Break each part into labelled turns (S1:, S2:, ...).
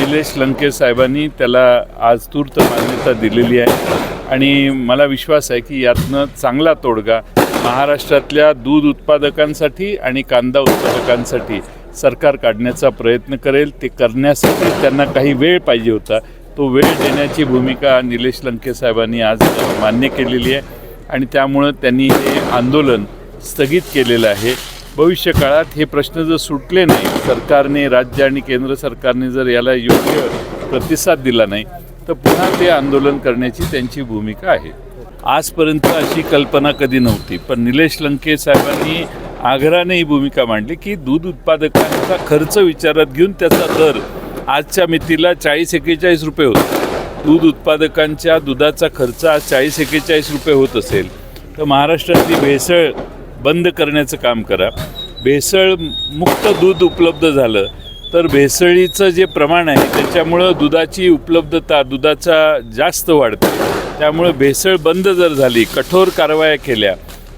S1: निलेश लंके साहेबांनी त्याला आज तूर्त मान्यता दिलेली आहे आणि मला विश्वास आहे की यातनं चांगला तोडगा महाराष्ट्रातल्या दूध उत्पादकांसाठी आणि कांदा उत्पादकांसाठी सरकार काढण्याचा प्रयत्न करेल। ते करण्यासाठी त्यांना काही वेळ पाहिजे होता, तो वेळ देण्याची भूमिका निलेश लंके साहेबांनी आज मान्य केलेली आहे आणि त्यामुळं त्यांनी हे आंदोलन स्थगित केलेलं आहे। भविष्य काळात हे प्रश्न जर सुटले नाही, सरकारने, राज्य आणि केंद्र सरकारने जर याला योग्य प्रतिसाद दिला नाही तर पुन्हा ते आंदोलन करण्याची त्यांची भूमिका आहे। आजपर्यंत अशी कल्पना कधी नव्हती, पण निलेश लंके साहेबांनी आग्रहाने ही भूमिका मांडली की दूध उत्पादकांचा खर्च विचारात घेऊन त्याचा दर आजच्या मितीला 40-41 रुपये होता। दूध उत्पादकांच्या दुधाचा खर्च आज 40-41 रुपये होत असेल तर महाराष्ट्रातली भेसळ बंद करण्याचं काम करा। भेसळ मुक्त दूध उपलब्ध झालं तर भेसळीचं जे प्रमाण आहे त्याच्यामुळं दुधाची उपलब्धता दुधाचा जास्त वाढते। त्यामुळे भेसळ बंद जर झाली, कठोर कारवाया केल्या,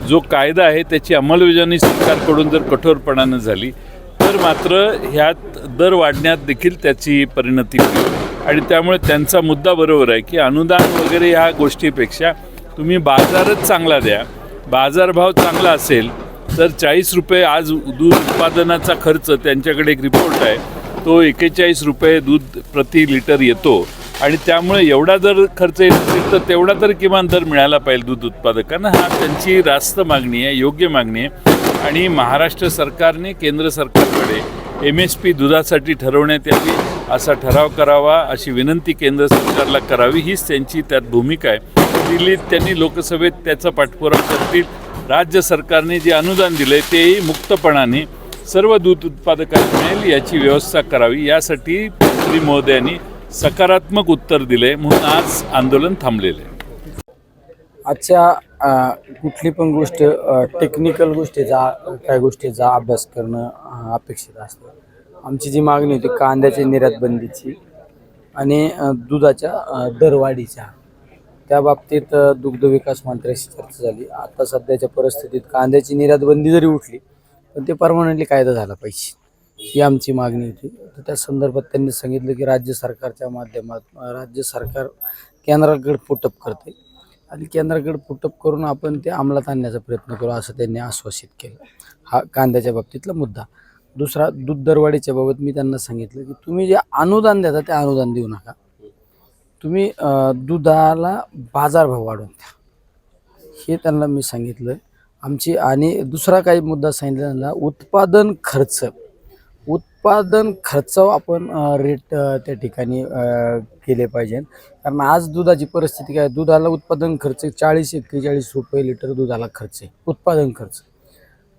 S1: जो कायदा आहे त्याची अंमलबजावणी सरकारकडून जर कठोरपणानं झाली तर मात्र ह्यात दर वाढण्यात देखील त्याची परिणती होईल। आणि त्यामुळे त्यांचा मुद्दा बरोबर आहे की अनुदान वगैरे ह्या गोष्टीपेक्षा तुम्ही बाजारच चांगला द्या। बाजारभाव चांगला असेल तर 40 रुपये आज दूध उत्पादनाचा खर्च, त्यांच्याकडे एक रिपोर्ट आहे, तो 41 रुपये दूध प्रति लिटर येतो आणि त्यामुळे एवढा जर खर्च येत असेल तर तेवढा तर किमान दर मिळाला पाहिजे दूध उत्पादकांना। हा त्यांची रास्त मागणी आहे, योग्य मागणी आहे आणि महाराष्ट्र सरकारने केंद्र सरकारकडे MSP दुधासाठी ठरवण्यात यावी असा ठराव करावा अशी विनंती केंद्र सरकारला करावी, हीच त्यांची त्यात भूमिका आहे। दिल्लीत त्यांनी लोकसभेत त्याचा पाठपुरावा करतील। राज्य सरकारने जे अनुदान दिले तेही मुक्तपणाने सर्व दूध उत्पादकांना मिळेल याची व्यवस्था करावी, यासाठी मंत्री महोदयांनी सकारात्मक उत्तर दिले म्हणून आज आंदोलन थांबलेले आहे।
S2: आजच्या कुठली पण गोष्ट टेक्निकल गोष्टीचा काही गोष्टीचा अभ्यास करणं अपेक्षित असतं। आमची जी मागणी होती कांद्याच्या निर्यात बंदीची आणि दुधाच्या दरवाढीच्या, त्या बाबतीत दुग्ध विकास मंत्र्यांशी चर्चा झाली। आता सध्याच्या परिस्थितीत कांद्याची निर्यात बंदी जरी उठली पण ते परमनंटली कायदा झाला पाहिजे, ही आमची मागणी होती। तर त्या संदर्भात त्यांनी सांगितलं की राज्य सरकारच्या माध्यमात राज्य सरकार केंद्राकडे पुटअप करते आणि केंद्राकडे पुटअप करून आपण ते अंमलात आणण्याचा प्रयत्न करू असं त्यांनी आश्वासित केलं। हा कांद्याच्या बाबतीतला मुद्दा। दुसरा, दूध दरवाढीच्या बाबत मी त्यांना सांगितलं की तुम्ही जे अनुदान देता ते अनुदान देऊ नका, तुम्ही दुधाला बाजारभाव वाढवून द्या, हे त्यांना मी सांगितलं आमची। आणि दुसरा काही मुद्दा सांगितला त्यांना, उत्पादन खर्च आपण रेट त्या ठिकाणी केले पाहिजे। कारण आज दुधाची परिस्थिती काय, दुधाला उत्पादन खर्च 40-41 रुपये लिटर दुधाला खर्च आहे, उत्पादन खर्च।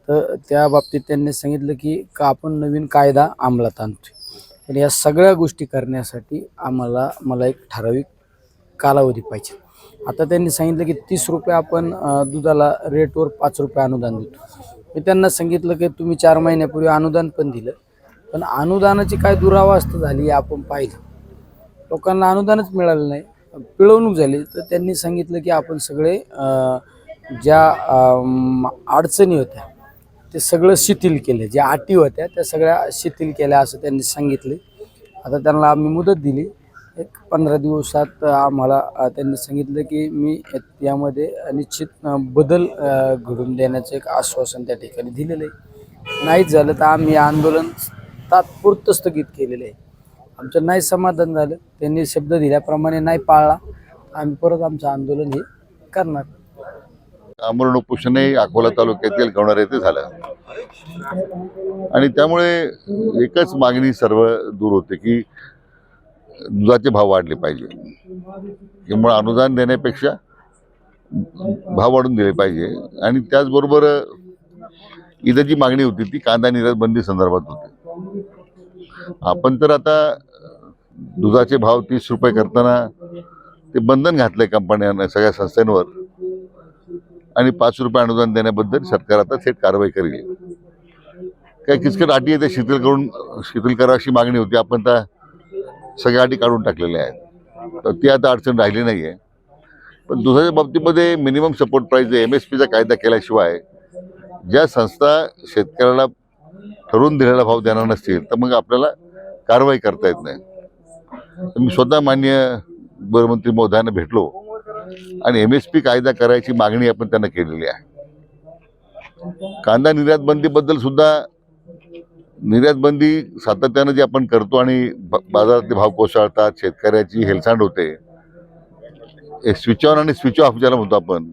S2: तर त्या बाबतीत त्यांनी सांगितलं की आपण नवीन कायदा अंमलात आणतो, तर या सगळ्या गोष्टी करण्यासाठी मला एक ठराविक कालावधी पाहिजे। आता त्यांनी सांगितलं की 30 रुपये आपण दुधाला रेटवर 5 रुपये अनुदान देतो। मी त्यांना सांगितलं की तुम्ही 4 महिन्यापूर्वी अनुदान पण दिलं, पण अनुदानाची काय दुरावस्था झाली आपण पाहिलं, लोकांना अनुदानच मिळालं नाही, पिळवणूक झाली। तर त्यांनी सांगितलं की आपण सगळे ज्या अडचणी होत्या ते सगळं शिथिल केले, ज्या अटी होत्या त्या सगळ्या शिथिल केल्या असं त्यांनी सांगितले। आता त्यांना आम्ही मुदत दिली, एक 15 दिवसात आम्हाला त्यांनी सांगितलं की मी यामध्ये निश्चित बदल घडून देण्याचं एक आश्वासन त्या ठिकाणी दिलेलं आहे। नाहीच झालं तर आम्ही आंदोलन तात्पुरतं स्थगित केलेलं आहे। आमचं नाही समाधान झालं, त्यांनी शब्द दिल्याप्रमाणे नाही पाळला, आम्ही परत आमचं आंदोलन हे करणार।
S3: आमरण उपोषण अकोला तालुक्यातील गवणार येथे झालं आणि त्यामुळे एकच मागणी सर्व दूर होते की दुधाचे भाव वाढले पाहिजे, त्यामुळे अनुदान देण्यापेक्षा भाव वाढून दिले पाहिजे। आणि त्याचबरोबर इथं जी मागणी होती ती कांदा निर्यात बंदी संदर्भात होती। आपण तर आता दुधाचे भाव 30 रुपये करताना ते बंधन घातलंय कंपन्यांना, सगळ्या संस्थांवर, आणि 5 रुपये अनुदान देण्याबद्दल सरकार आता थेट कारवाई करेल। काही किचकट अटी आहे ते शिथिल करा अशी मागणी होती, आपण त्या सगळ्या अटी काढून टाकलेल्या आहेत, तर ती आता अडचण राहिली नाही आहे। पण दुधाच्या बाबतीमध्ये मिनिमम सपोर्ट प्राईस MSPचा कायदा केल्याशिवाय ज्या संस्था शेतकऱ्याला ठरवून दिलेला भाव देणार नसतील तर मग आपल्याला कारवाई करता येत नाही। तर मी स्वतः माननीय गृहमंत्री महोदयांना भेटलो आणि MSP कायदा करायची मागणी आपण त्यांना केलेली आहे. कांदा निर्यात बंदीबद्दल सुद्धा निर्यात बंदी सातत्यानं जी आपण करतो आणि बाजारातले भाव कोसळतात, शेतकऱ्याची हेळसांड होते, स्विच ऑन आणि स्विच ऑफ ज्याला म्हणतो आपण,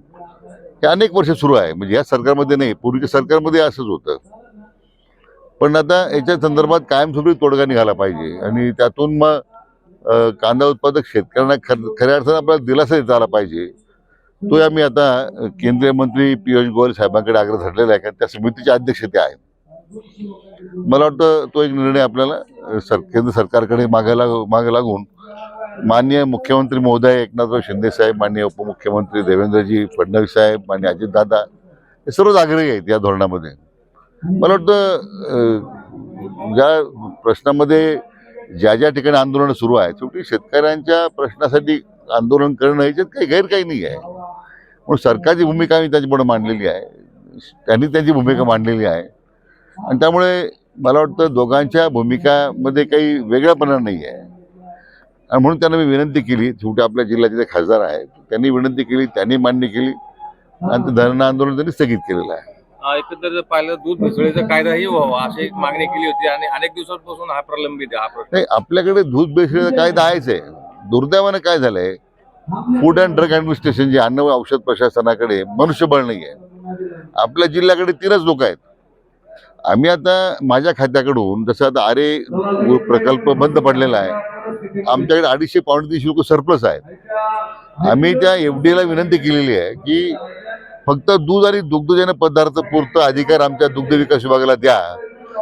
S3: हे अनेक वर्ष सुरू आहे. म्हणजे या सरकारमध्ये नाही, पूर्वीच्या सरकारमध्ये असंच होतं. पण आता याच्या संदर्भात कायमस्वरूपी तोडगा निघाला पाहिजे आणि त्यातून मग कांदा उत्पादक शेतकऱ्यांना खऱ्या अर्थानं आपल्याला दिलासा देता आला पाहिजे. तो आम्ही आता केंद्रीय मंत्री पियुष गोयल साहेबांकडे आग्रह धरलेला आहे, कारण त्या समितीचे अध्यक्ष ते आहेत. मला वाटतं तो एक निर्णय आपल्याला केंद्र सरकारकडे मागे लागून माननीय मुख्यमंत्री महोदय एकनाथराव शिंदे साहेब, माननीय उपमुख्यमंत्री देवेंद्रजी फडणवीस साहेब, माननीय अजितदादा हे सर्वच आग्रही आहेत या धोरणामध्ये. मला वाटतं ज्या प्रश्नामध्ये ज्या ठिकाणी आंदोलन सुरू आहे, शेवटी शेतकऱ्यांच्या प्रश्नासाठी आंदोलन करणं याच्यात काही नाही आहे. म्हणून सरकारची भूमिका आम्ही त्यांच्यापुढे मांडलेली आहे, त्यांनी त्यांची भूमिका मांडलेली आहे आणि त्यामुळे मला वाटतं दोघांच्या भूमिकामध्ये काही वेगळापणा नाही आहे. आणि म्हणून त्यांना मी विनंती केली, शेवटी आपल्या जिल्ह्याचे ते खासदार आहेत, त्यांनी विनंती केली, त्यांनी मान्य केली आणि ते धरणं आंदोलन त्यांनी स्थगित केलेलं आहे.
S4: एकंदर पाहिलं दूध भेसळीचा कायदाही व्हावा अशी एक मागणी केली होती आणि अनेक दिवसांपासून हा प्रलंबित आहे हा प्रश्न.
S3: नाही, आपल्याकडे दूध भेसळीचा कायदा आहेच आहे. दुर्दैवानं काय झालंय, फूड अँड ड्रग ॲडमिनिस्ट्रेशन जे अन्न व औषध प्रशासनाकडे मनुष्यबळ नाही आहे. आपल्या जिल्ह्याकडे 3च लोक आहेत. आम्ही आता माझ्या खात्याकडून जसं आता आरे प्रकल्प बंद पडलेला आहे, आमच्याकडे 250-300 लोक सरप्लस आहेत. आम्ही त्या FDAला विनंती केलेली आहे की फक्त दूध आणि दुग्धजन्य पदार्थ पुरतं अधिकार आमच्या दुग्ध विकास विभागाला द्या.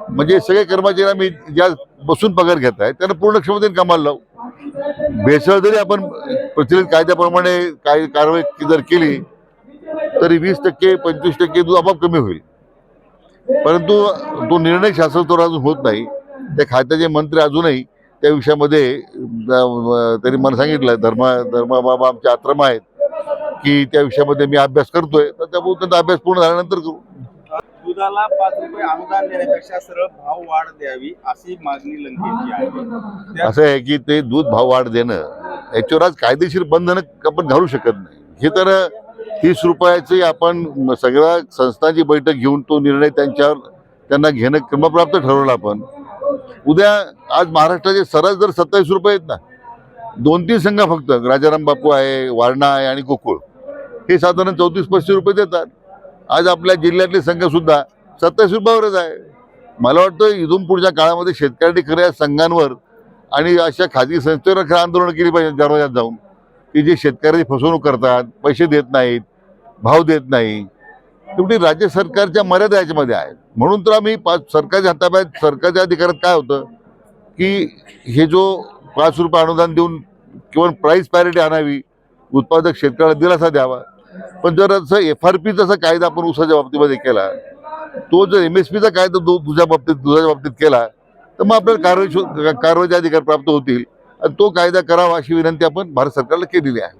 S3: म्हणजे सगळे कर्मचारी आम्ही ज्या बसून पगार घेत आहेत त्यांना पूर्ण क्षमतेने कामाला लावू. भेसळ जरी आपण प्रचलित कायद्याप्रमाणे कारवाई जर केली तरी 20% 25% दूध आपोआप कमी होईल. परंतु तो निर्णय शासनावर अजून होत नाही. त्या खात्याचे मंत्री अजूनही त्या विषयामध्ये त्यांनी मला सांगितलं, धर्मबाबा आमचे आश्रम आहेत की त्या विषयामध्ये मी अभ्यास करतोय, तर त्याबद्दल अभ्यास पूर्ण झाल्यानंतर करू.
S5: दुधाला 5 रुपये अनुदान देण्यापेक्षा सरळ भाव वाढ द्यावी अशी मागणी लंकेची आहे.
S3: असं आहे की ते दूध भाव वाढ देणं याच्यावर आज कायदेशीर बंधनं आपण घालू शकत नाही. हे तर 30 रुपयाची आपण सगळ्या संस्थांची बैठक घेऊन तो निर्णय त्यांना घेणं क्रमप्राप्त ठरवलं आपण. उद्या आज महाराष्ट्राचे सरस जर 27 रुपये आहेत ना, 2-3 संघ फक्त राजाराम बापू आहे, वारणा आहे आणि गोकुळ हे साधारण 34-35 रुपये देतात. आज आपल्या जिल्ह्यातले संघ सुद्धा 27 रुपयावरच आहे. मला वाटतं इथून पुढच्या काळामध्ये शेतकऱ्यांनी खऱ्या संघांवर आणि अशा खाजगी संस्थेवर खरं आंदोलन केली पाहिजे दरवाजात जाऊन, की जे शेतकऱ्याची फसवणूक करतात, पैसे देत नाहीत, भाव देत नाही. शेवटी राज्य सरकारच्या मर्यादा याच्यामध्ये आहेत. म्हणून तर आम्ही सरकारच्या हाताबाहेर सरकारच्या अधिकारात काय होतं की हे जो 5 रुपये अनुदान देऊन किंवा प्राईस पॅरिटी आणावी, उत्पादक शेतकऱ्याला दिलासा द्यावा. पण जर असं FRP जसा कायदा आपण ऊसाच्या बाबतीमध्ये केला, तो जर MSPचा कायदा दुधाच्या बाबतीत केला तर मग आपल्याला कारवाईचे अधिकार प्राप्त होतील आणि तो कायदा करावा अशी विनंती आपण भारत सरकारला केलेली आहे.